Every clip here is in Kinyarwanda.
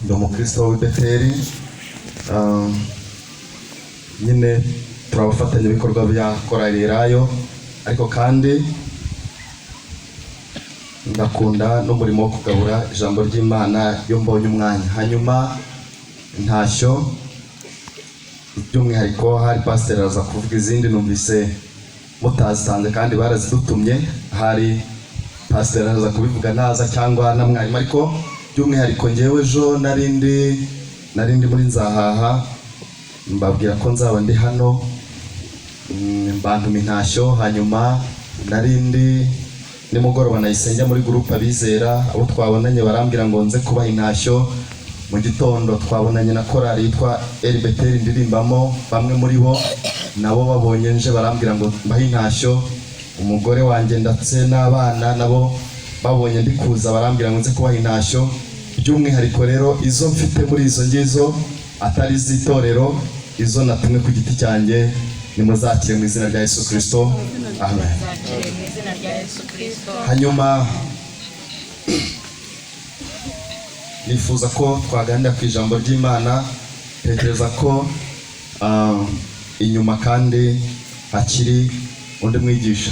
ndi umukristo w'Ibeteli. Nyine turabafatanya ibikorwa bya korali Elayo, ariko kandi ndakunda n'umurimo wo kugabura ijambo ry'Imana iyo mbonye umwanya. Hanyuma ntashyo by'umwihariko hari pasiteri araza kuvuga izindi numvise mutazitanze kandi barazidutumye, hari pasiteri araza kubivuga naza cyangwa na mwarimu, ariko by'umwihariko ngewe ejo narindi muri Nzahaha, mbabwira ko nzaba ndi hano mbantuma intashyo. Hanyuma narindi nimugoroba nayisengera muri groupe abizera, abo twabonanye barambwira ngo nze kubaha intashyo. Mu gitondo twabonanye na korali yitwa Beteli ndirimbamo, bamwe muri bo nabo babonye nje barambwira ngo mbahe intashyo. Umugore wanjye ndetse n'abana nabo babonye ndi kuza barambwira ngo nze kubaha intashyo. By'umwihariko rero izo mfite muri izo ngizo atari z'itorero, izo natumwe ku giti cyanjye, nimuzakire mu izina rya Yesu Kristo, amen. Hanyuma nifuza ko twaganira ku ijambo ry'Imana. Tekereza ko inyuma kandi hakiri undi mwigisha,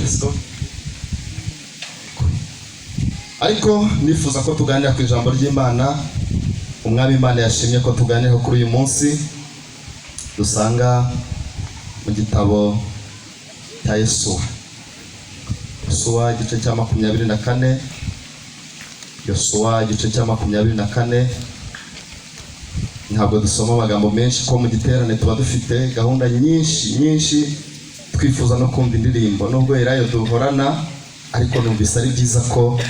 ariko nifuza ko tuganira ku ijambo ry'Imana. Umwami Imana yashimye ko tuganira kuri uyu munsi, dusanga mu gitabo cya Yosuwa igice cya 24, Yosuwa igice cya 24. Ntabwo dusoma amagambo menshi ko mu giterane tuba dufite gahunda nyinshi twifuza no kumva indirimbo. Nubwo Elayo duhorana, ariko numvise ari byiza ko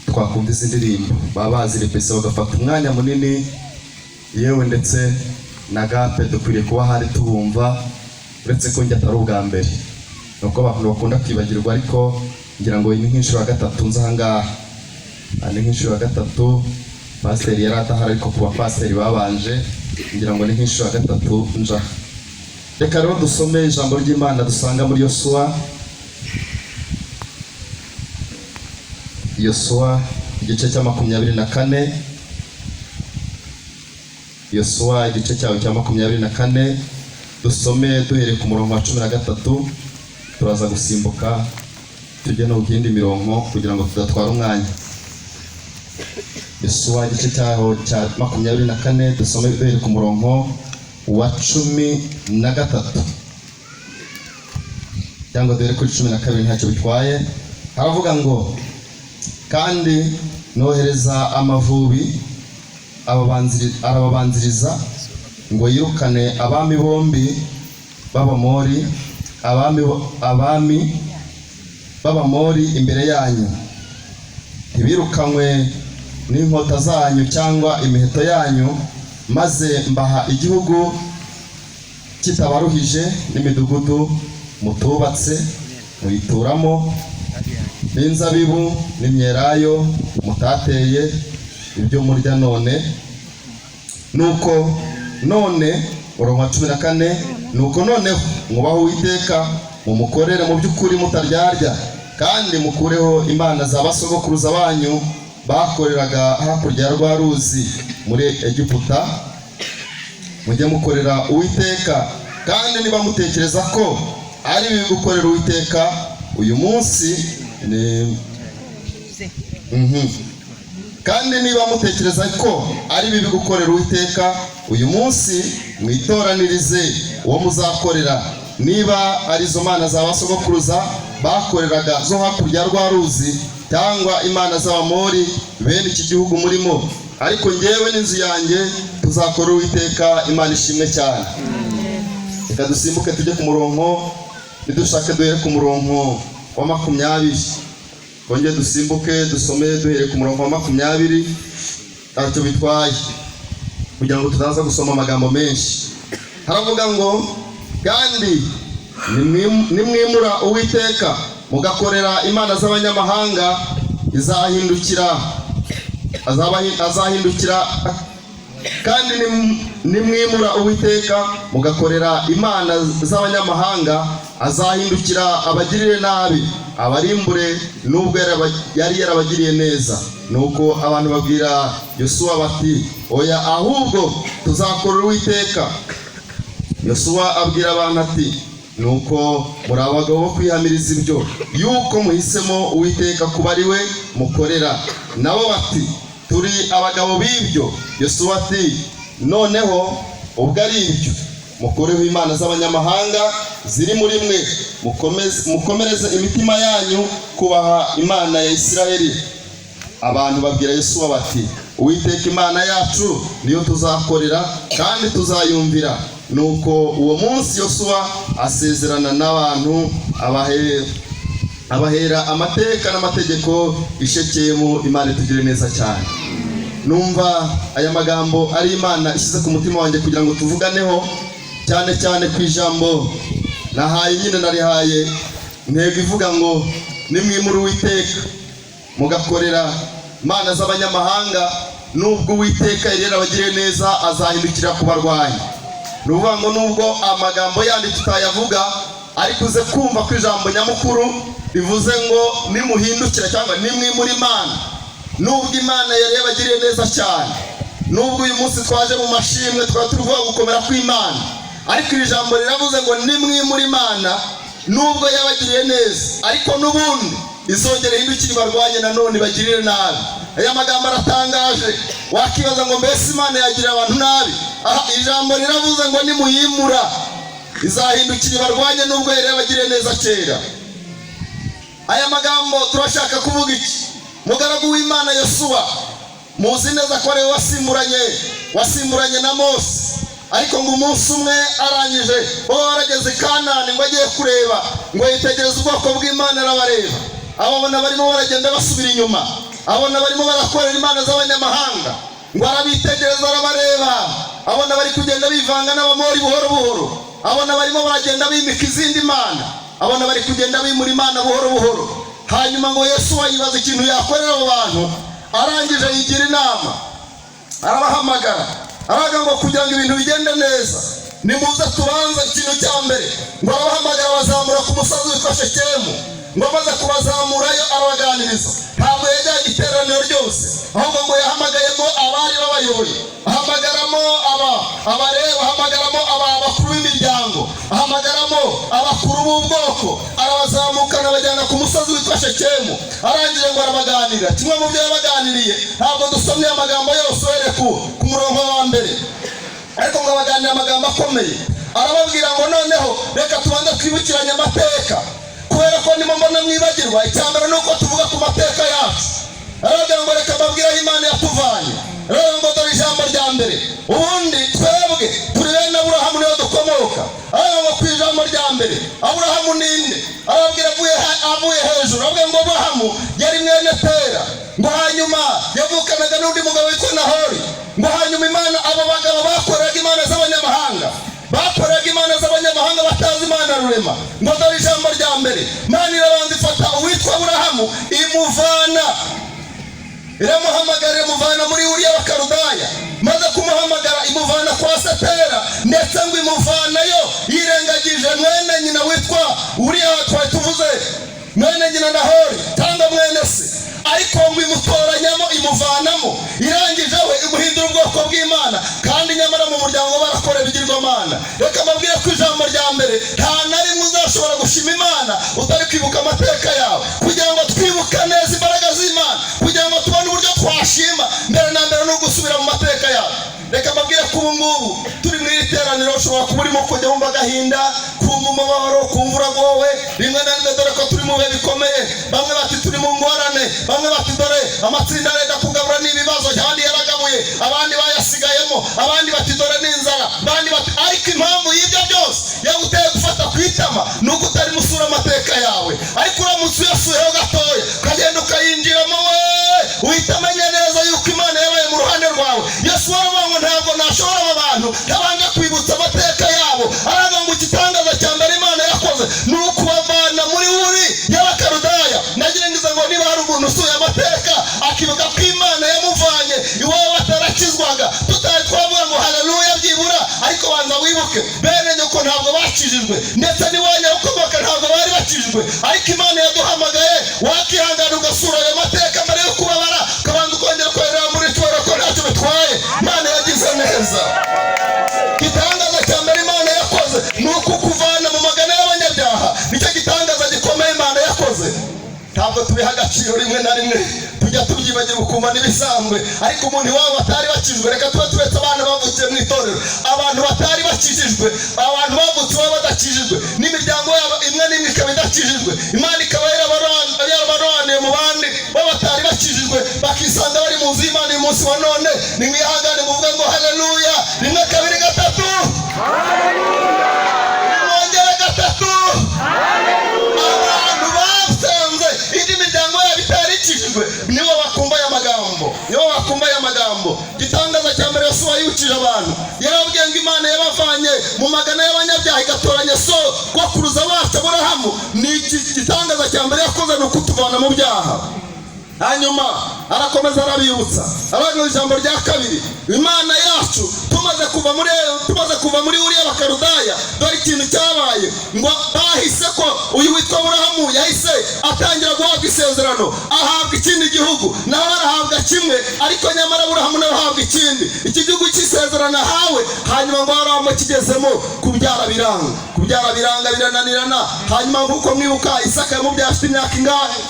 twakumva izi ndirimbo. Baba bazirepese bagafata umwanya munini, yewe ndetse na gape dukwiriye kuba hari tubumva, uretse ko njye atari ubwa mbere. Nuko abantu bakunda kwibagirwa, ariko ngira ngo ni nk'inshuro ya gatatu nza ahangaha. Ni nk'inshuro ya gatatu pasiteri yari atahari, ariko kuba pasiteri babanje ngira ngo ni nk'inshuro ya gatatu nja. Reka rero dusome ijambo ry'Imana dusanga muri Yosuwa igice cya 24. Yosuwa igice cyawe cya 24, dusome duhereye ku murongo wa 13. Turaza gusimbuka tujye no kindi mirongo kugira ngo tudatwara umwanya. Yosuwa igice cyaho cya 24, dusome duhereye ku murongo wa 13 cyangwa duhereye kuri 12, ntacyo bitwaye. Haravuga ngo, kandi nohereza Amavubi arababanziriza ngo yirukane abami bombi b'Abamori, abami b'Abamori imbere yanyu. Ntibirukanywe n'inkota zanyu cyangwa imiheto yanyu, maze mbaha igihugu kitabaruhije n'imidugudu mutubatse muyituramo, n'inzabibu n'imyelayo mutateye, ibyo murya none. Nuko none umurongo wa 14, nuko noneho mwubahe Uwiteka, mumukorere mu by'ukuri mutaryarya, kandi mukureho imana za basogokuruza banyu bakoreraga hakurya ya rwa ruzi muri Egiputa. Mujye mukorera Uwiteka, kandi niba mutekereza ko ari bibi gukorera Uwiteka uyu munsi, kandi niba mutekereza ko ari bibi gukorera Uwiteka uyu munsi, mwitoranirize uwo muzakorera. Niba ari izo mana za basogokuruza bakoreraga zo hakurya rwa ruzi, cyangwa imana z'Abamori bene iki gihugu murimo, ariko ngewe n'inzu yanjye tuzakorera Uwiteka. Imana ishimwe cyane. Reka dusimbuke tujye ku murongo, nidushake duhere ku murongo wa 20. Kongeye dusimbuke dusome duhere ku murongo wa 20, ntacyo bitwaye kugira ngo tutaza gusoma amagambo menshi. Haravuga ngo, kandi nimwimura Uwiteka mugakorera imana z'abanyamahanga, azahindukira. Kandi nimwimura Uwiteka mugakorera imana z'abanyamahanga, azahindukira abagirire nabi, abarimbure nubwo yari yarabagiriye neza. Nuko abantu babwira Yosuwa bati, oya, ahubwo tuzakorera Uwiteka. Yosuwa abwira abantu ati, nuko muri abagabo bo kwihamiriza ibyo, yuko muhisemo Uwiteka kuba ari we mukorera. Nabo bati, turi abagabo b'ibyo. Yosuwa ati, noneho ubwo ari ibyo, mukoreho imana z'abanyamahanga ziri muri mwe, mukomereze imitima yanyu kubaha Imana ya Isiraheli. Abantu babwira Yosuwa bati, Uwiteka Imana yacu niyo tuzakorera kandi tuzayumvira. Nuko uwo munsi Yosuwa asezerana n'abantu, abahera amateka n'amategeko i Shekemu. Imana itugire neza cyane. Numva aya magambo ari Imana ishyize ku mutima wanjye kugira ngo tuvuganeho, cyane cyane ku ijambo nahaye nyine narihaye intego ivuga ngo nimwimure Uwiteka mugakorera imana z'abanyamahanga, nubwo Uwiteka yari yarabagiriye neza azahindukira kubarwanya. Nuvuga ngo nubwo amagambo yandi tutayavuga, ariko uze kumva ko ijambo nyamukuru rivuze ngo nimuhindukira cyangwa nimwimure Imana. Nubwo Imana yari yabagiriye neza cyane, nubwo uyu munsi twaje mu mashimwe twaba tuvuga gukomera kw'Imana, ariko iri jambo riravuze ngo nimwimure Imana. Nubwo yabagiriye neza, ariko n'ubundi izongera ihindukire ibarwanye nanone bagirire nabi. Aya magambo aratangaje, wakibaza ngo mbese Imana yagira abantu nabi? Ijambo riravuze ngo nimuyimura izahindukira ibarwanye nubwo yari yabagiriye neza kera. Aya magambo turashaka kuvuga iki? Mugaragu w'Imana Yosuwa, muzi neza ko ari we wasimburanye na Mose, ariko ngo umunsi umwe arangije baba barageze i Kanani ngo agiye kureba, ngo yitegereze ubwoko bw'Imana arabareba, ababona barimo baragenda basubira inyuma, abona barimo barakorera imana z'abanyamahanga, ngo arabitegereza arabareba, abona bari kugenda bivanga n'Abamori buhoro buhoro, abona barimo baragenda bimika izindi mana, abona bari kugenda bimura Imana buhoro buhoro. Hanyuma ngo Yosuwa yibaza ikintu yakorera abo bantu, arangije yigira inama, arabahamagara, aravuga ngo kugira ngo ibintu bigende neza nimuze tubanze ikintu cya mbere. Ngo arabahamagara bazamura ku musozi witwa Shekemu, ngo amaze kubazamurayo arabaganiriza. Ntabwo yajyanye iteraniro ryose, ahubwo ngo yahamagayemo abari babayoboye, ahamagaramo ahamagaramo abakuru b'imiryango, ahamagaramo abakuru b'ubwoko, arabazamukana abajyana ku musozi witwa Shekemu. Arangije ngo arabaganirira. Kimwe mu byo yabaganiriye, ntabwo dusomye amagambo yose uhereye ku murongo wa mbere, ariko ngo abaganira amagambo akomeye. Arababwira ngo noneho reka tubanze twibukiranye amateka, kubera ko nimo mbona mwibagirwa. Icyambere ni uko tuvuga ku mateka yacu. Aravuga ngo reka mbabwire aho Imana yatuvanye. Aravuga ngo dore ijambo rya mbere, ubundi twebwe turi bene Aburahamu niho dukomoka. Aravuga ngo ku ijambo rya mbere, Aburahamu ninde? Arababwira avuye hejuru. Aravuga ngo Aburahamu yari mwene Tera, ngo hanyuma yavukanaga n'undi mugabo witwa Nahori, ngo hanyuma Imana abo bagabo bakoreraga imana z'abanyamahanga, bakoreraga imana z'abanyamahanga batazi Imana rurema. Ngo dore ijambo rya mbere, Imana irabanza ifata uwitwa Aburahamu iramuhamagara imuvana muri Uriya wa Kaludaya, maze kumuhamagara imuvana kwa Setera, ndetse ngo imuvanayo yirengagije mwene nyina witwa Uriya twari tuvuze, mwene nyina Nahori cyangwa mwene se, ariko ngo imutoranyamo imuvanamo, irangije we imuhindura ubwoko bw'Imana, kandi nyamara mu muryango barakorera ibigirwamana. Reka mbabwire ko ijambo rya mbere, nta na rimwe uzashobora gushima Imana utari kwibuka amateka yawe, kugira ngo twibuke neza imbaraga z'Imana, kugira ngo tubone uburyo twashima. Mbere na mbere ni ugusubira mu mateka yawe. Reka mbabwire ko ubu ngubu turi muri iri teraniro ushobora kuba urimo kujya wumva agahinda, kumva umubabaro, kumva uragowe, rimwe na rimwe dore ko turi mu bihe bikomeye. Bamwe bati turi mu ngorane, bamwe bati dore amatsinda arenda kugabura n'ibibazo, abandi yaragabuye, abandi bayasigayemo, abandi bati dore n'inzara, abandi bati. Ariko impamvu y'ibyo byose yaguteye gufata ku itama ni uko utari musura amateka yawe. Ariko uramutse uyasuyeho gatoya, ukagenda ukayinjiramo, uhita amenya neza yuko Imana yabaye mu ruhande rwawe. Yesu aravuga ngo ntabwo nashobora aba bantu ntabanje kwibutsa amateka yabo. Aravuga ngo igitangaza cya mbere Imana yakoze ni ukubavana muri Uri y'Abakaludaya. Nagira ngize ngo niba hari umuntu usuye amateka akibuka ko Imana yamuvanye iwabo batarakizwaga, tutari twavuga ngo haleluya byibura, ariko banza wibuke bene nyoko ntabwo bakijijwe, ndetse n'iwanyu ukomoka barakijijwe, ariko Imana yaduhamagaye wakihangana ugasura ayo mateka mbere yo kubabara ukabanza ukongera kwerera muri twara ko ntacyo bitwaye. Imana yagize neza. Igitangaza cya mbere Imana yakoze ni ukukuvana mu magana y'abanyabyaha. Nicyo gitangaza gikomeye Imana yakoze. Ntabwo tubiha agaciro rimwe na rimwe, tujya tubyibagirwa ukumva n'ibisanzwe, ariko umuntu iwabo batari bakijijwe. Reka tuba turetse abana bavukiye mu itorero, abantu batari bakijijwe, abantu bavutse baba badakijijwe, n'imiryango yabo imwe n'imwe ikaba idakijijwe. Imana ikaba yarabarobanuye mu bandi baba batari bakijijwe, bakisanga bari mu nzu y'Imana uyu munsi wa none. Nimwihangane muvuge ngo haleluya. Rimwe, kabiri, gatatu, mwongere gatatu. Abantu basenze indi miryango yabo itari ikijijwe nibo bakumva aya magambo, nibo bakumva aya magambo. Gitangaza cya mbere Yosuwa yibukije abantu, yarababwiye ngo Imana yabavanye mu magana y'abanyabyaha igatoranya sogokuruza wacu Aburahamu. Ni gitangaza cya mbere yakoze, ni ukutuvana mu byaha. Hanyuma arakomeza arabibutsa abana ijambo rya kabiri, Imana yacu tumaze kuva muri Uriya Bakarudaya, dore ikintu cyabaye ngo bahise ko uyu witwa Aburahamu yahise atangira guhabwa isezerano, ahabwa ikindi gihugu, nawe arahabwa kimwe, ariko nyamara Aburahamu nawe ahabwa ikindi. Iki gihugu cy'isezerano ahawe, hanyuma ngo Aburahamu kigezemo kubyara biranga birananirana. Hanyuma nk'uko mwibuka Isaka yamubyaye afite imyaka ingahe?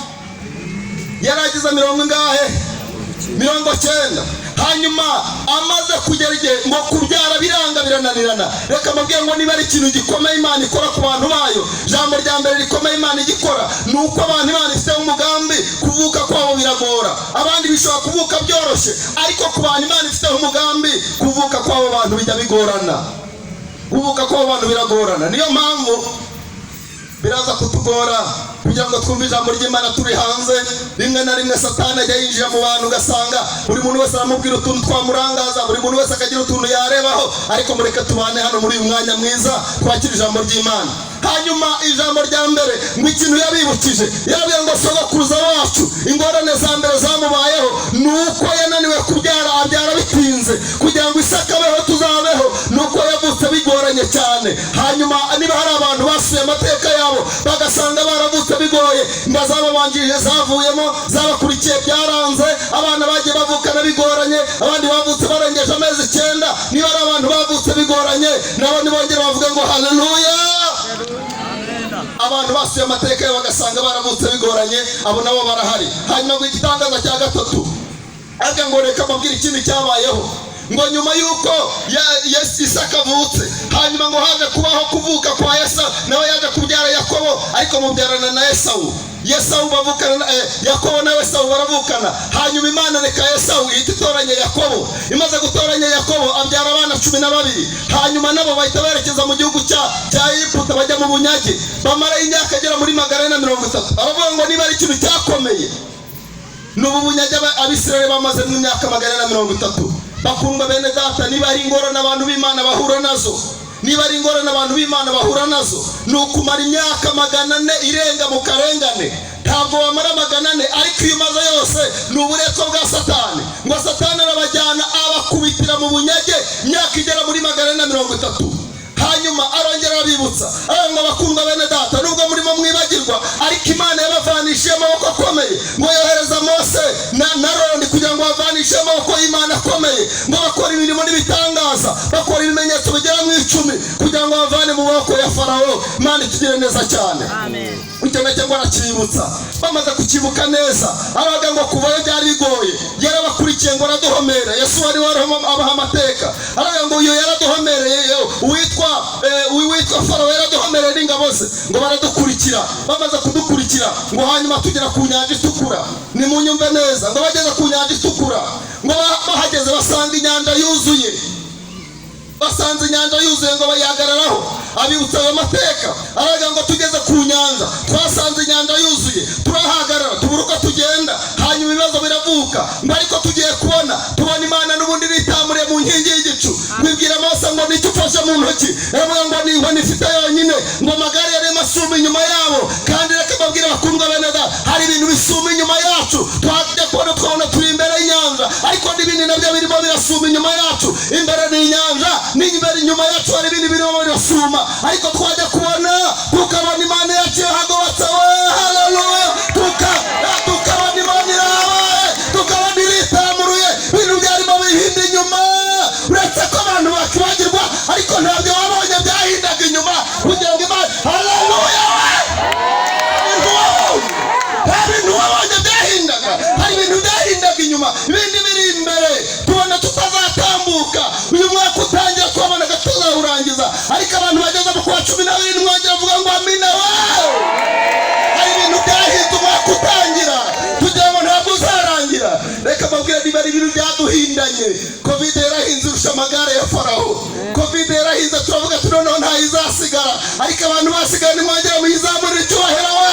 Yaragize 90. Hanyuma amaze kugera igihe ngo kubyara biranga birananirana. Reka mbabwire ngo niba ari ikintu gikomeye Imana ikora ku bantu bayo, ijambo rya mbere rikomeye Imana igikora ni uko abantu Imana ifite umugambi kuvuka kwabo biragora. Abandi bishobora kuvuka byoroshye, ariko ku bantu Imana ifite umugambi kuvuka kwabo bantu bijya bigorana. Kuvuka kwabo bantu biragorana. Niyo mpamvu biraza kutugora kugira ngo twumve ijambo ry'Imana turi hanze. Rimwe na rimwe Satani ajya yinjira mu bantu, ugasanga buri muntu wese aramubwira utuntu twamurangaza, buri muntu wese akagira utuntu yarebaho. Ariko mureke tubane hano muri uyu mwanya mwiza twakira ijambo ry'Imana. Hanyuma ijambo rya mbere ngo ikintu yabibukije, yarabwiye ngo sogokuruza wacu ingorane za mbere zamubayeho ni uko yananiwe kubyara, abyara bitinze. Kugira ngo Isaka abeho tuzabeho ni uko yavutse bigoranye cyane. Hanyuma niba hari abantu basuye amateka yabo bagasanga baravutse bigoye, inda zababanjirije zavuyemo, zabakurikiye byaranze, abana bagiye bavukana bigoranye, abandi bavutse barengeje amezi 9. Niba ari abantu bavutse bigoranye, nabo nibongera bavuga ngo haleluya. Abantu basuye amateka yabo bagasanga baravutse bigoranye, abo nabo barahari. Hanyuma ngo igitangaza cya gatatu, avuga ngo reka mbabwire ikindi cyabayeho. Ngo nyuma yuko Isaka avutse, hanyuma ngo haje kubaho kuvuka kwa Esawu, nawe yaje kubyara Yakobo, ariko mubyarana na Esawu. Bavukana Yakobo na Esawu baravukana. Hanyuma Imana reka Esawu ihita itoranya Yakobo. Imaze gutoranya Yakobo abyara abana 12. Hanyuma nabo bahita berekeza mu gihugu cya Egiputa, bajya mu bunyage, bamara imyaka agera muri 430. Aravuga ngo niba ari ikintu cyakomeye n'ubu bunyage Abisirayeli bamaze mu myaka 430. Bakundwa bene data, niba ari ingorane abantu b'Imana bahura nazo, niba ari ingorane abantu b'Imana bahura nazo, ni ukumara imyaka 400 irenga mu karengane. Ntabwo wamara 400, ariko iyo umaze yose ni uburetwa bwa Satani. Ngo Satani arabajyana abakubitira mu bunyage imyaka igera muri 430. Hanyuma arongera abibutsa, ngo bakundwa bene data, nubwo murimo mwibagirwa, ariko Imana yabavanishije amaboko akomeye, ngo yohereza Mose na Aroni kugira ngo bavanishe amaboko y'Imana akomeye, ngo bakora imirimo n'ibitangaza, bakora ibimenyetso bigera mu 10 kugira ngo bavane mu maboko ya Farawo. Imana itugire neza cyane. Amen. Icyo nacyo ngo arakibutsa. Bamaze kukibuka neza, aravuga ngo kuvayo byari bigoye, yarabakurikiye ngo araduhomera. Yesu wari abaha amateka, aravuga ngo uyu yaraduhomereye, uwitwa Farawo yaraduhomereye n'ingabo ze, ngo baradukurikira. Bamaze kudukurikira, ngo hanyuma tugera ku nyanja itukura. Ni mu nyumve neza, ngo bageze ku nyanja itukura, ngo bahageze basanga inyanja yuzuye. Basanze inyanja yuzuye ngo bayagararaho. Abibutsa ayo mateka, aravuga ngo tugeze ku nyanja, twasanze inyanja yuzuye, turahagarara tubura uko tugenda. Hanyuma ibibazo biravuka, ngo ariko tugiye tubona Imana n'ubundi ritamuriye mu nkingi y'igicu. Mwibwira Mose ngo nicyo ufashe mu ntoki, aravuga ngo ni inkoni ifite yonyine, ngo amagare yarimo asuma inyuma yabo. Kandi reka mbabwire bakundwa bene data, hari ibintu bisuma inyuma yacu. Twajya kubona twabona turi imbere y'inyanja, ariko n'ibindi nabyo birimo birasuma inyuma yacu. Imbere ni inyanja, n'imbere inyuma yacu hari ibindi birimo birasuma, ariko twajya kubona tukabona Imana yacu yahagobotse 12 mwongera vuga ngo amina wawe. Hari ibintu byahinze umwaka utangira tugira ngo ntabwo uzarangira. Reka mbabwire niba ari ibintu byaduhindanye. Covid yarahinze urusha amagare ya Farawo. Covid yarahinze turavuga tunoneho ntayizasigara, ariko abantu basigaye nimwongera muyizamurire icyubahiro we,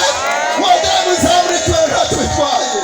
mwongera muyizamurire icyubahiro ntacyo bitwaye.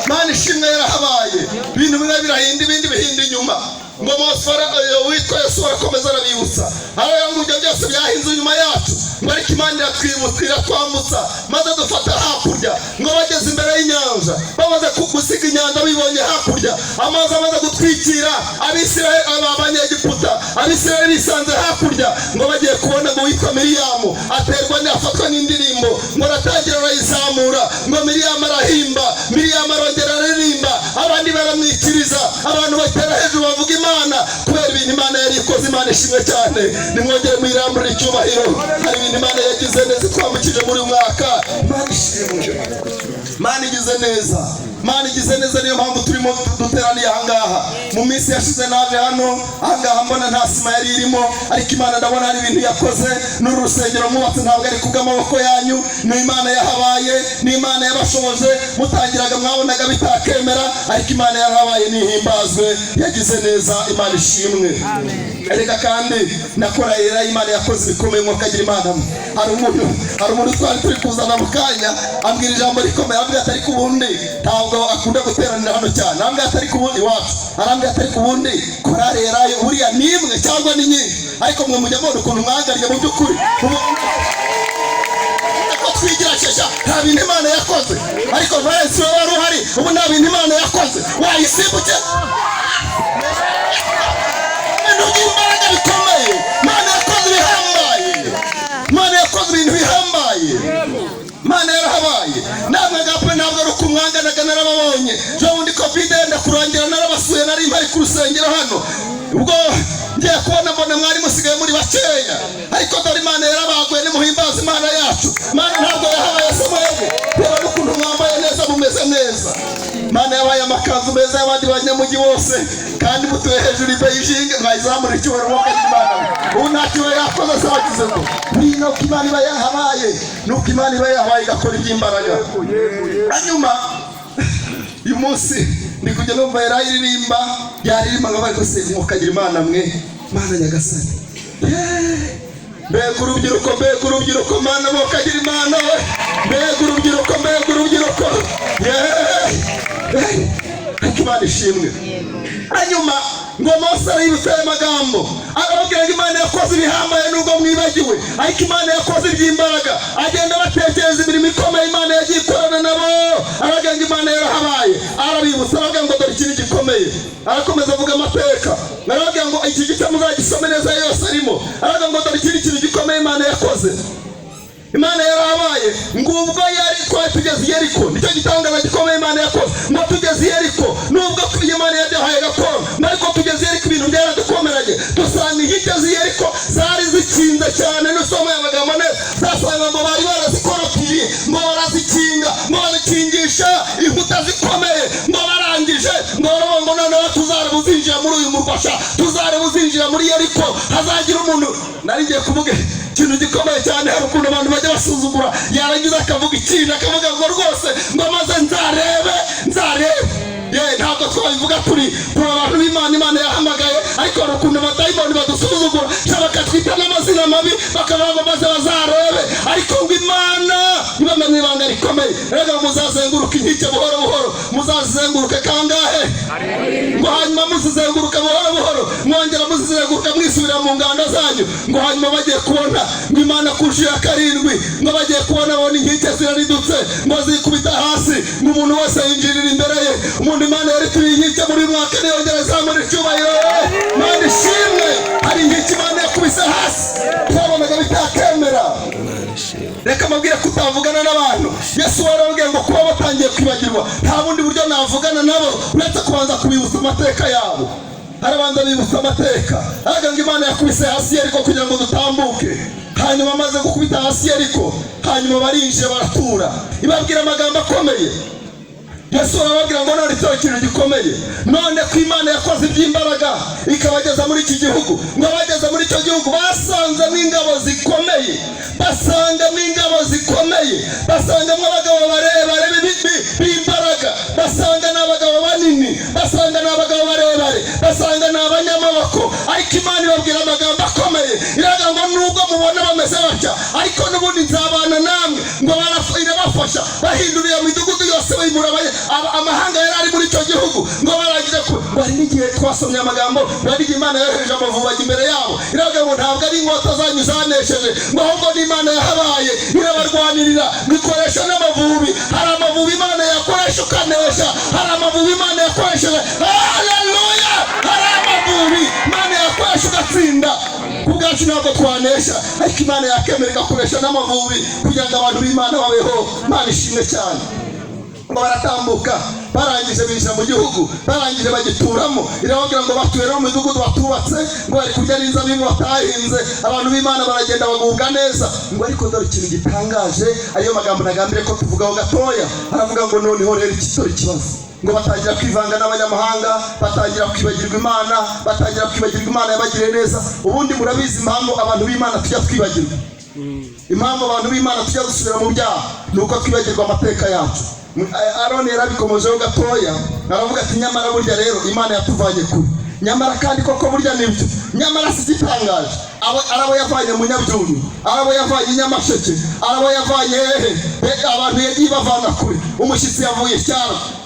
Mana ishimwe yarahabaye. Ibintu bimwe birahinda ibindi bihinda inyuma. Ngo Mosfara witwa Yesu arakomeza arabibutsa aho ngo ibyo byose byahinze inyuma yacu, ngo ariko Imana iratwibutsa iratwambutsa maze dufata hakurya. Ngo bageze imbere y'inyanja bamaze gusiga inyanja bibonye hakurya, amazi amaze gutwikira Abisirayeli Abanyegiputa, Abisirayeli bisanze hakurya. Ngo bagiye kubona ngo witwa Miriyamu aterwa n'afatwa n'indirimbo, ngo aratangira arayizamura, ngo Miriyamu arahimba, Miriyamu arongera aririmba, abandi baramwikiriza, abantu batera hejuru bavuga Imana kubera ibintu Imana yari ikoze. Imana ishimwe cyane. Nimwongere mwirambure icyubahiro. Hari ibintu Imana yagize neza twambukije muri mwaka. Imana ishimwe. Imana igize neza. Imana igize neza, niyo mpamvu turimo duteraniye ahangaha. Mu minsi yashize naje hano ahangaha mbona nta sima yari irimo, ariko Imana ndabona hari ibintu yakoze. N'uru rusengero mwubatse ntabwo ari kubw'amaboko yanyu, ni Imana yahabaye, ni Imana yabashoboje. Mutangiraga mwabonaga bitakemera, ariko Imana yahabaye nihimbazwe, yagize neza. Imana ishimwe. Erega kandi nakora era Imana yakoze bikomeye mwakagira Imana. Hari umuntu twari turi kuzana mu kanya ambwira ijambo rikomeye, ambwira atari kubundi ntabwo akunda guteranira hano cyane, ambwira atari kubundi iwacu, arambwira atari kubundi korari yerayo buriya nimwe cyangwa ni nyinshi, ariko mwe mujya mubona ukuntu mwangariye mu by'ukuri ko twigira shesha nta bintu Imana yakoze, ariko Valens we wari uhari ubu nta bintu Imana yakoze wayisimbuke. Imbaraga bikomeye Imana yakoze bihambaye, Imana yakoze ibintu bihambaye, Imana yarahabaye. Namwe gapwe ntabwo ari ukumwanganaga narababonye. Jo undi Covid yenda kurangira narabasuye, nari mpari ku rusengero hano, ubwo ngiye kubona mbona mwari musigaye muri bakeya, ariko dore Imana yarabaguye. Nimuhimbaza Imana yacu. Imana ntabwo yahabaye somwebwe reba n'ukuntu mwambaye neza mumeze neza. Imana yabaye amakanzu meza y'abandi banyamugi bose, kandi mutuye hejuru i Beijing mwayizamura icyubahiro mwakagira Imana. Ubu ntacyo yakoze azagize ngo bino ko Imana iba yahabaye, nuko Imana iba yahabaye igakora iby'imbaraga. Hanyuma uyu munsi ndi kujya numva yarayiririmba ngo bari guseka mwakagira Imana mwe Mana nyagasani. Mbega urubyiruko Mana mwakagira Imana we, mbega urubyiruko Imana ishimwe. Hanyuma ngo Mose aributsa aya magambo arababwira ngo Imana yakoze ibihambaye nubwo mwibagiwe, ariko Imana yakoze iby'imbaraga. Agenda batekereza imirimo ikomeye Imana yagiye ikorana nabo, aravuga ngo Imana yarahabaye, arabibutsa aravuga ngo dore ikintu gikomeye. Arakomeza avuga amateka, aravuga ngo iki gice muzagisome neza yose arimo, aravuga ngo dore ikindi kintu gikomeye Imana yakoze. Imana yarahabaye ngo ubwo yari twari tugeze Yeriko, nicyo gitangaza gikomeye Imana yakoze. Ngo tugeze Yeriko nubwo Imana yaduhaye gakondo, ariko tugeze Yeriko ibintu byaradukomeranye. Dusanga inkike z'Yeriko zari zikinze cyane, n'usomo y'amagambo neza zasanga ngo bari barazikorotiye, ngo barazikinga, ngo bazikingisha inkuta zikomeye, ngo barangije ngo noneho tuzarebuzinjira muri uyu murwasha, tuzarebuzinjira muri Yeriko, hazagira umuntu. Nari ngiye kuvuga ikintu gikomeye cyane, hari ukuntu abantu bajya basuzugura, yarangiza akavuga ikintu akavuga ngo rwose ngo maze nzarebe. Ntabwo twabivuga turi abantu b'Imana Imana yahamagaye, ariko hari ukuntu abadayimoni badusuzugura bakatwita n'amazina mabi, bakavuga ngo maze bazarebe, ariko ngo Imana ibamenye ibanga rikomeye. Rega muzazenguruka inkike buhoro buhoro, muzazenguruka kangahe? Ngo hanyuma muzizenguruka buhoro buhoro, mwongera muzizenguruka mwisubira mu nganda zanyu. Ngo hanyuma bagiye kubona ngo Imana kurusha ya karindwi, ngo bagiye kubona babona inkike ziraridutse, ngo zikubita hasi, ngo umuntu wese yinjirira imbere ye. Umuntu Imana yari turi inkike muri mwaka yongera azamura icyubahiro. Imana ishimwe. Hari inkike Imana yakubise hasi twabonaga bitakemera. Reka mabwire kutavugana n'abantu. Yesu warabwiye ngo kuba batangiye kwibagirwa nta bundi buryo navugana nabo uretse kubanza kubibutsa amateka yabo. Harabanza bibutsa amateka. Aravuga ngo Imana yakubise hasi Yeriko kugira ngo dutambuke. Hanyuma amaze gukubita hasi Yeriko, hanyuma barinjira baratura, ibabwira amagambo akomeye. Yesu arababwira ngo none cyo kintu gikomeye, none ko Imana yakoze iby'imbaraga ikabageza muri iki gihugu. Ngo bageze muri icyo gihugu basanze n'ingabo basangamo abagabo barebare b'imbaraga, basanga n'abagabo banini, basanga n'abagabo barebare, basanga n'abanyamaboko. Ariko Imana ibabwira amagambo akomeye, iravuga ngo nubwo mubona bameze batya, ariko n'ubundi nzabana namwe, ngo irabafasha bahindura iyo midugudu yose bayimura amahanga yari ari muri icyo gihugu, ngo barangije bari n'igihe twasomye amagambo, bari Imana yohereje amavubi ajya imbere yabo. Iravuga ngo ntabwo ari inkota zanyu zanesheje, ngo ahubwo n'Imana yahabaye irabarwanirira, ikoresha n'amavubi. Hari amavubi Imana yakoresha ukanesha, hari amavubi Imana yakoresheje, haleluya, hari amavubi Imana yakoresha ugatsinda. Kubwacu ntabwo twanesha, ariko Imana yakemera igakoresha n'amavubi kugira ngo abantu b'Imana babeho. Imana ishimwe cyane. Ngo baratambuka, barangije binjira mu gihugu, barangije bagituramo. Irababwira ngo batuye no mu midugudu batubatse, ngo bari kurya n'inzabibu batahinze. Abantu b'Imana baragenda bagubwa neza. Ngo ariko dore ikintu gitangaje, ariyo magambo nagambire ko tuvugaho gatoya. Aravuga ngo noneho rero ikitora ikibazo, ngo batangira kwivanga n'abanyamahanga, batangira kwibagirwa Imana, batangira kwibagirwa Imana yabagiriye neza. Ubundi murabizi impamvu abantu b'Imana tujya twibagirwa, impamvu abantu b'Imana tujya gusubira mu byaha, nuko twibagirwa amateka yacu. Aroni yarabikomojeho gatoya, aravuga ati nyamara burya rero Imana yatuvanye kure. Nyamara kandi koko burya nibyo, nyamara si gitangaje. Arabo yavanye mu Nyabyunyu, arabo yavanye i Nyamasheke, arabo yavanye abantu yagiye bavana kure. Umushyitsi yavuye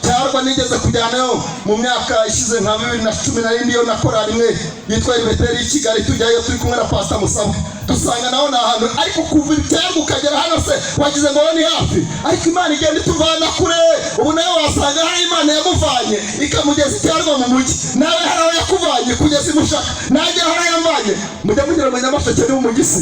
Cyarwa nigeze kujyanayo mu myaka ishize nka 2010 iyo nakora rimwe yitwa Beteri i Kigali, tujyayo turi kumwe na Pastor Musabwe, dusanga naho ahantu. Ariko kuva Cyarwa ukagera hano se wagize ngo ni hafi, ariko Imana igenda ituvana kure. Ubu nawe wasanga hari Imana yamuvanye ikamugeza Cyarwa mu mujyi, nawe hari aho yakuvanye kugeza imushaka, najya aho yamvanye. Mujya mugira ngo Nyamasheke ni umujyi se?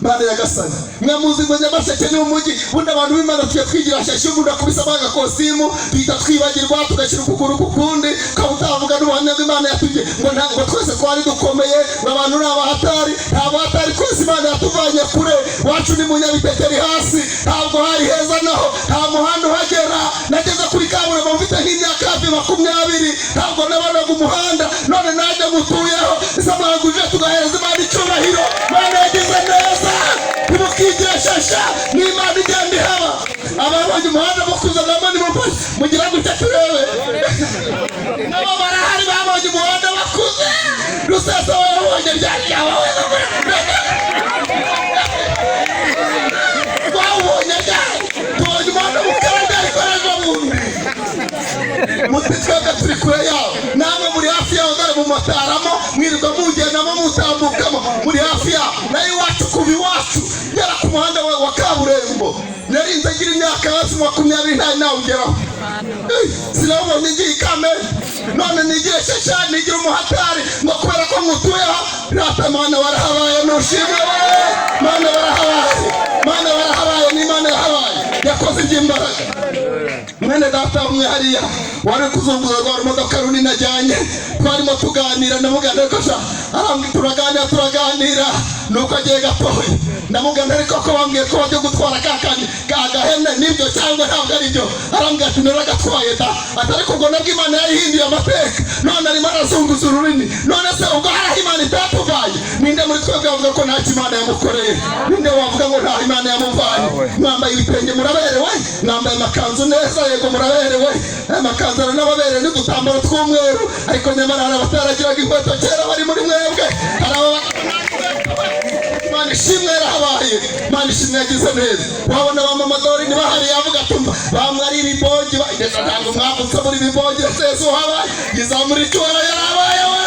Imana yagasana mwamuzi ngo Nyamasheke ni umujyi. Bundi abantu b'Imana tujya twigira shashyo, bundi akubisa baga kositimu, bita twibagirwa tugashyira ukuguru kukundi, kabutavuga n'ubuhamya bw'Imana yatubye ngo ntabwo twese twari dukomeye, ngo abantu ni abahatari. Ntabwo hatari twese, Imana yatuvanye kure. Wacu ni mu Nyabitekeri hasi, ntabwo hari heza naho, nta muhanda uhagera. Nageze kuri kaburimbo mfite nk'imyaka hafi 20, ntabwo nabonaga umuhanda. None najya mutuyeho, isamaguje tugahereza Imana icyubahiro. Imana yagize neza, ntimukigire shasha, n'Imana igenda ihaba. Ababonye umuhanda bakuzanamo nimupasi, mugira gutya turebe. Nabo barahari babonye umuhanda bakuze, Rusesa wabonye byari yawe wabonye byari tubonye umuhanda mukaranda ikoreje bundi mutitwaga turi kure yawo. Namwe muri hafi yawo, dore mu Mataramo mwirirwa mugendamo mutambukamo, muri hafi yawo. Nayo iwacu kuva iwacu ngera ku muhanda wa kaburimbo narinze ngira imyaka hafi 20 nta nawugeraho. Sinabonye ngiye Kamere, none nigire shasha, nigire umuhatari, ngo kubera ko mutuyeho. Rata Mana warahabaye, nushimwe Mana warahabaye, Mana warahabaye, ni Imana yahabaye, yakoze iby'imbaraga. Mwene data umwe hariya wari kuzunguza rwa modoka runini najyanye, twarimo tuganira, ndamugana ariko turaganira nuko agiye gatoya. Ndamugana ariko ko bambwiye ko bajya gutwara agahene n'ibyo cyangwa ntabwo ari byo. Arambwira ati naragatwaye da, ariko ngo nabwo Imana yayihinduye amateka, none arimo arazunguza ururimi. None se ubwo hari Imana itatuvaye? Ninde muri twebwe wavuga ko nta Imana yamukoreye? Ninde wavuga ngo nta Imana yamuvanye? Mwambaye ibitenge muraberewe, mwambaye amakanzu neza, yego muraberewe. Amakanzu n'ababereye n'udutambaro tw'umweru, ariko nyamara hari abataragiraga inkweto kera bari muri mwebwe. Imana ishimwe yarahabaye, Imana ishimwe yagize neza. Wabona bamamadori ntibahari, yavuga tumva bamwari ibibongi bageza ntabwo mwavutse muri ibibongi. Yesu habaye izamura icyora, yarahabaye we,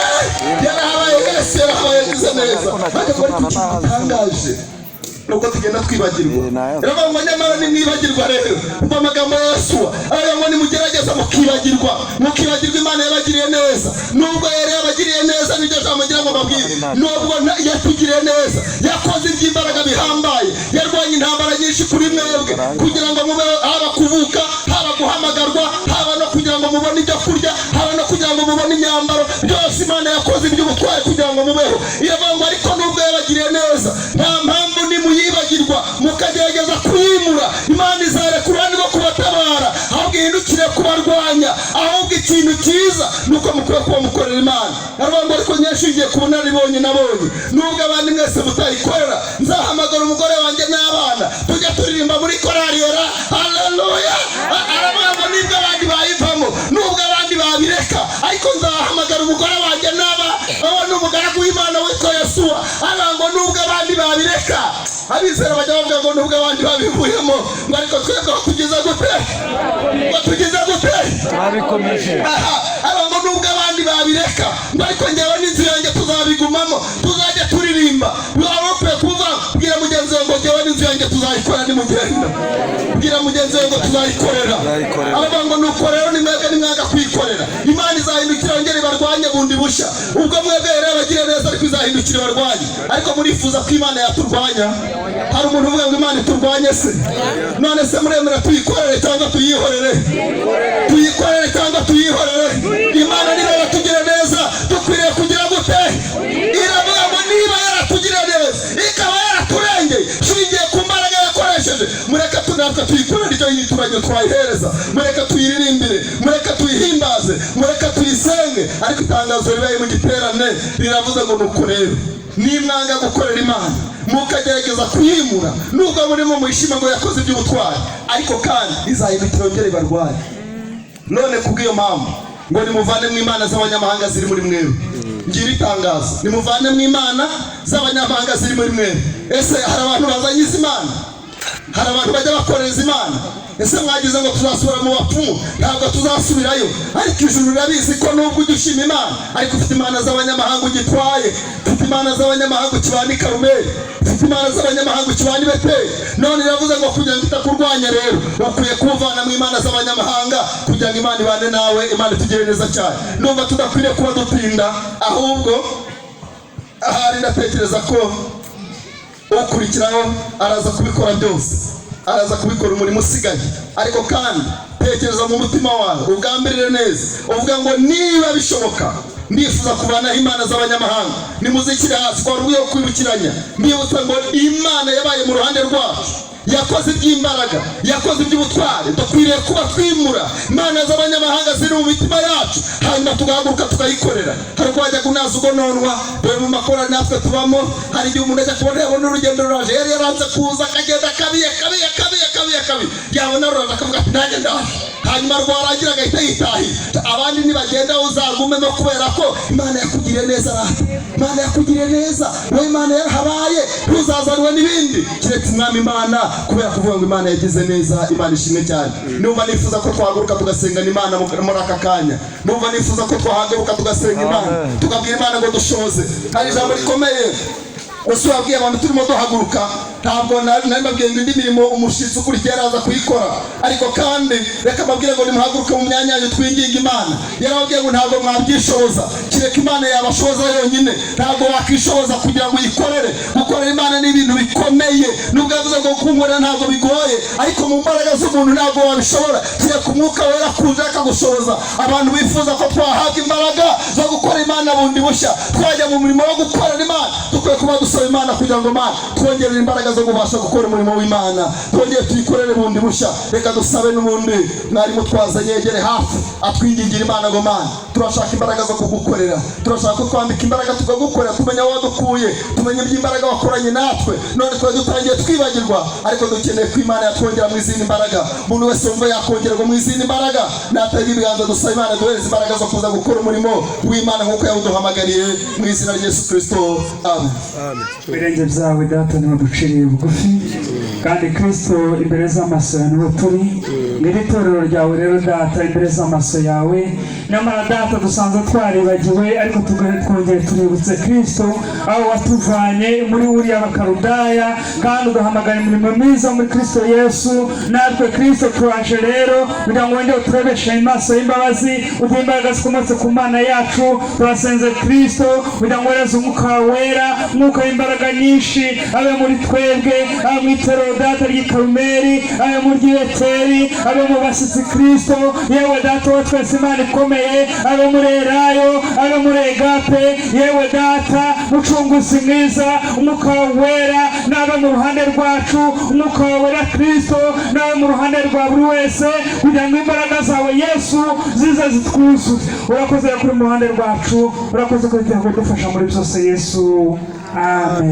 yarahabaye wese, yarahabaye yagize neza. Bajya kuri kutangaje nuko tugenda twibagirwa. Rero ngo nyamara nimwibagirwa rero, umva amagambo ya Yesu aravuga ngo nimugerageza mukibagirwa Imana yabagiriye neza. Nubwo yari yabagiriye neza, nibyo jambo ngira ngo babwire, nubwo yatugiriye neza, yakoze iby'imbaraga bihambaye, yarwanye intambara nyinshi kuri mwebwe kugira ngo mube haba kuvuka, haba guhamagarwa, haba no kugira ngo mubone ibyo kurya, haba no kugira ngo mubone imyambaro. Byose Imana yakoze iby'ubutwari kugira ngo mubeho. Iravuga ngo ariko nubwo yabagiriye neza, nta mpamvu nimuyibagirwa mukagerageza kuyimura. Imana izarekura rwo kubatabara, ahubwo ihindukire kubarwanya. Ahubwo ikintu cyiza nuko mukwiye kuba mukorera Imana. Aravuga ngo ariko nyashingiye ku bunararibonye nabonye, nubwo abandi mwese mutayikorera, nzahamagara umugore wanjye n'abana tujya turirimba muri korali. babireka. Abizera bajya bavuga ngo nubwo abandi babivuyemo ngo ariko twebwe tugeze gute, tugeze gute, babikomeje. Ngo nubwo abandi babireka ngo ariko njyewe n'inzu yanjye tuzabigumamo, tuzajya turirimba. Waba kuva bwira mugenzi wawe ngo njyewe n'inzu yanjye tuzayikora nimugenda. Bwira mugenzi wawe ngo tuzayikorera. Aravuga ngo nuko rero nimwebwe nimwanga kwikorera, Imana izahindukira yongere barwanye bundi busha. Ubwo mwebwe rero abagira neza ariko izahindukira barwanye. Ariko murifuza ko Imana yaturwanya? Hari umuntu uvuga ngo Imana iturwanye se? None se muremera tuyikorere cyangwa tuyihorere? Tuyikorere cyangwa tuyihorere? Imana niba yatugirira neza dukwiriye kugira gute? Iravuga ngo niba yaratugirira neza ikaba yaraturengeye shingiye ku mbaraga yakoresheje, mureka tunapfa tuyikorere icyo yituranye twayihereza, mureka tuyiririmbire, mureka tuyihimbaze, mureka tuyisenge. Ariko itangazo ribaye mu giterane riravuze ngo nuko rero nimwanga gukorera Imana mukagerageza kuyimura, nubwo murimo mwishima ngo yakoze iby'ubutwari, ariko kandi izahindukira yongere barwaye. None kubw'iyo mpamvu ngo nimuvane mu imana z'abanyamahanga ziri muri mwewe. Ngira itangazo, nimuvane mu imana z'abanyamahanga ziri muri mwewe. Ese hari abantu bazanye Imana? Hari abantu bajya bakoreza Imana? Ese mwagize ngo tuzasubira mu bapfumu? Ntabwo tuzasubirayo. Ariko ijuru rirabizi ko nubwo ujya ushima Imana, ariko ufite imana z'abanyamahanga ugitwaye, ufite imana z'abanyamahanga ukibana i Karumeli, ufite imana z'abanyamahanga ukibana i Beteli. None iravuze ngo kugira ngo itakurwanya rero ukwiye kuvana mu imana z'abanyamahanga kugira ngo Imana ibane nawe, Imana itugire neza cyane. Numva tudakwiriye kuba dutinda, ahubwo ahari ndatekereza ko ukurikiraho araza kubikora byose, araza kubikora umurimo usigaye. Ariko kandi tekereza mu mutima wawe, ugambirire neza, uvuga ngo niba bishoboka ndifuza kuvanaho imana z'abanyamahanga. Nimuzikire hasi kwa rubuye kwibukiranya, mbibutsa ngo Imana yabaye mu ruhande rwacu, yakoze iby'imbaraga, yakoze iby'ubutwari. Dukwiriye kuba twimura imana z'abanyamahanga ziri mu mitima yacu, hanyuma tugahaguruka tukayikorera. Hari ubwo wajya kunaza ugononwa, dore mu makorari natwe tubamo, hari igihe umuntu ajya kubona yabona urugendo ruraje, yari yaranze kuza akagenda kabiye yabona ruraje akavuga ati nanjye ndaje, hanyuma rwarangira agahita yitahira. Abandi nibagenda uzagumemo kubera ko Imana yakugiriye neza. Rata Imana yakugiriye neza, wowe Imana yarahabaye, ntuzazanwe n'ibindi kiretse Umwami Imana, kubera kuvuga ngo Imana yagize neza. Imana ishimwe cyane. Numva nifuza ko twahaguruka tugasenga Imana muri aka kanya. Numva nifuza ko twahaguruka tugasenga Imana, tukabwira Imana ngo dushoze. Hari ijambo rikomeye Yesu yabwiye abantu turimo duhaguruka. Ntabwo nari mbabwiye ngo indi mirimo umushitsi ukurikiye araza kuyikora, ariko kandi reka mbabwire ngo nimuhaguruke mu myanya yanyu twinginga Imana. Yarababwiye ngo ntabwo mwabyishoboza, kireka Imana yabashoza yonyine. Ntabwo wakishoboza kugira ngo uyikorere. Gukorera Imana ni ibintu bikomeye. Nubwo yavuze ngo kunkorera ntabwo bigoye, ariko mu mbaraga z'umuntu ntabwo wabishobora. Kireka Umwuka Wera kuza akagushoboza. Abantu bifuza ko twahabwa imbaraga zo gukora Imana bundi bushya, twajya mu murimo wo gukorera Imana. Dukwiye kuba dusaba Imana kugira ngo Imana twongerere imbaraga zo kubasha gukora umurimo w'Imana, twongere tuyikorere bundi bushya. Reka dusabe n'ubundi mwarimu twazanye yegere hafi atwingingira Imana ngo Mana turashaka imbaraga zo kugukorera, turashaka ko twambika imbaraga tukagukorera, tumenya aho wadukuye, tumenya iby'imbaraga wakoranye natwe. None twari dutangiye twibagirwa, ariko dukeneye ko Imana yatwongera mu izindi mbaraga. Umuntu wese wumva yakongerwa mu izindi mbaraga natega ibiganza dusaba Imana duhereze imbaraga zo kuza gukora umurimo w'Imana nk'uko yawuduhamagariye, mu izina rya Yesu Kristo, amen. Birenge byawe Data niho duciriye bugufi, kandi Kristo imbere z'amaso yawe niho turi. Ngiri itorero ryawe rero Data imbere z'amaso yawe, nyamara Data dusanzwe twaribagiwe, ariko twongere tuributse Kristo aho watuvanye muri uriya bakarudaya, kandi ugahamagara imirimo myiza muri Kristo Yesu. Natwe Kristo turaje rero kugira ngo wende uturebeshe amaso y'imbabazi, uduhe imbaraga zikomotse ku Mana yacu. Turasenze Kristo kugira ngo wereze Umwuka Wera, Umwuka w'imbaraga nyinshi abe muri twebwe, abe mu itorero Data ry'i Karumeli, abe muri Beteli, abe mu bashyitsi Kristo. Yewe Data wa twese Imana ikomeye, abe muri Elayo, abe muri Agape. Yewe Data Mucunguzi mwiza, Umwuka Wera nabe mu ruhande rwacu, Umwuka Wera Kristo nabe mu ruhande rwa buri wese, kugira ngo imbaraga zawe Yesu zize zitwuzuze. Urakoze kuri mu ruhande rwacu, urakoze kuri dufasha muri byose Yesu. Amen.